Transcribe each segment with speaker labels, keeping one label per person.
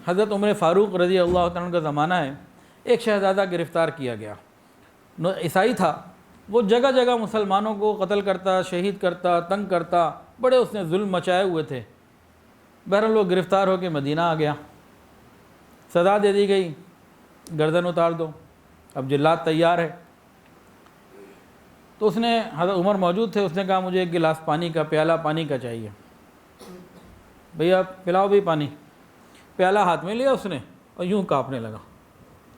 Speaker 1: حضرت عمر فاروق رضی اللہ تعالیٰ عنہ کا زمانہ ہے، ایک شہزادہ گرفتار کیا گیا، عیسائی تھا، وہ جگہ جگہ مسلمانوں کو قتل کرتا، شہید کرتا، تنگ کرتا، بڑے اس نے ظلم مچائے ہوئے تھے۔ بہرحال وہ گرفتار ہو کے مدینہ آ گیا، سزا دے دی گئی، گردن اتار دو، اب جلاد تیار ہے۔ تو اس نے، حضرت عمر موجود تھے، اس نے کہا مجھے ایک گلاس پانی کا، پیالہ پانی کا چاہیے۔ بھیا پلاؤ بھی پانی۔ پیالہ ہاتھ میں لیا اس نے اور یوں کانپنے لگا،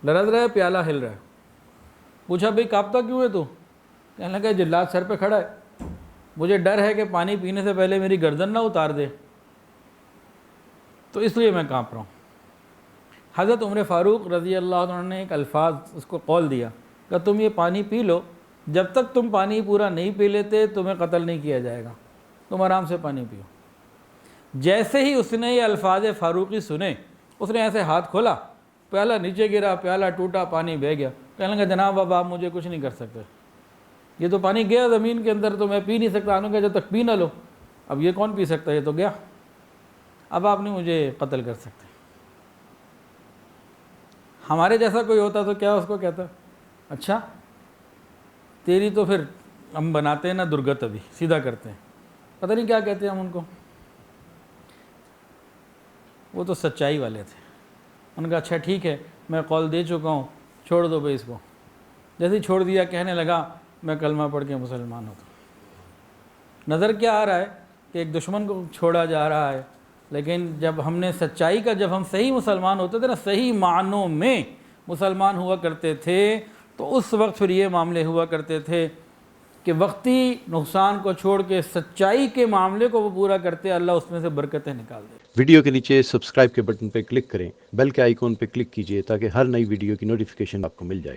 Speaker 1: لرز رہا ہے، پیالہ ہل رہا ہے۔ پوچھا بھئی کانپتا کیوں ہے تو؟ کہنے لگا جلاد سر پہ کھڑا ہے، مجھے ڈر ہے کہ پانی پینے سے پہلے میری گردن نہ اتار دے، تو اس لیے میں کانپ رہا ہوں۔ حضرت عمر فاروق رضی اللہ عنہ نے ایک الفاظ اس کو قول دیا کہ تم یہ پانی پی لو، جب تک تم پانی پورا نہیں پی لیتے تمہیں قتل نہیں کیا جائے گا، تم آرام سے پانی پیو۔ جیسے ہی اس نے یہ الفاظ فاروقی سنے، اس نے ایسے ہاتھ کھولا، پیالہ نیچے گرا، پیالہ ٹوٹا، پانی بہہ گیا۔ کہنے لگا جناب اب آپ مجھے کچھ نہیں کر سکتے، یہ تو پانی گیا زمین کے اندر، تو میں پی نہیں سکتا، انہوں نے کہا جب تک پی نہ لو، اب یہ کون پی سکتا ہے، یہ تو گیا، اب آپ نہیں مجھے قتل کر سکتے۔ ہمارے جیسا کوئی ہوتا تو کیا اس کو کہتا، اچھا تیری تو پھر ہم بناتے ہیں نا درگت، ابھی سیدھا کرتے ہیں، پتہ نہیں کیا کہتے ہیں ہم ان کو۔ وہ تو سچائی والے تھے، ان کا اچھا ٹھیک ہے میں قول دے چکا ہوں، چھوڑ دو بھائی اس کو۔ جیسے ہی چھوڑ دیا، کہنے لگا میں کلمہ پڑھ کے مسلمان ہوتا ہوں۔ نظر کیا آ رہا ہے کہ ایک دشمن کو چھوڑا جا رہا ہے، لیکن جب ہم نے سچائی کا، جب ہم صحیح مسلمان ہوتے تھے نا، صحیح معنوں میں مسلمان ہوا کرتے تھے، تو اس وقت پھر یہ معاملے ہوا کرتے تھے کہ وقتی نقصان کو چھوڑ کے سچائی کے معاملے کو وہ پورا کرتے، اللہ اس میں سے برکتیں نکال دے۔
Speaker 2: ویڈیو کے نیچے سبسکرائب کے بٹن پہ کلک کریں، بیل کے آئیکن پہ کلک کیجئے تاکہ ہر نئی ویڈیو کی نوٹیفیکیشن آپ کو مل جائے۔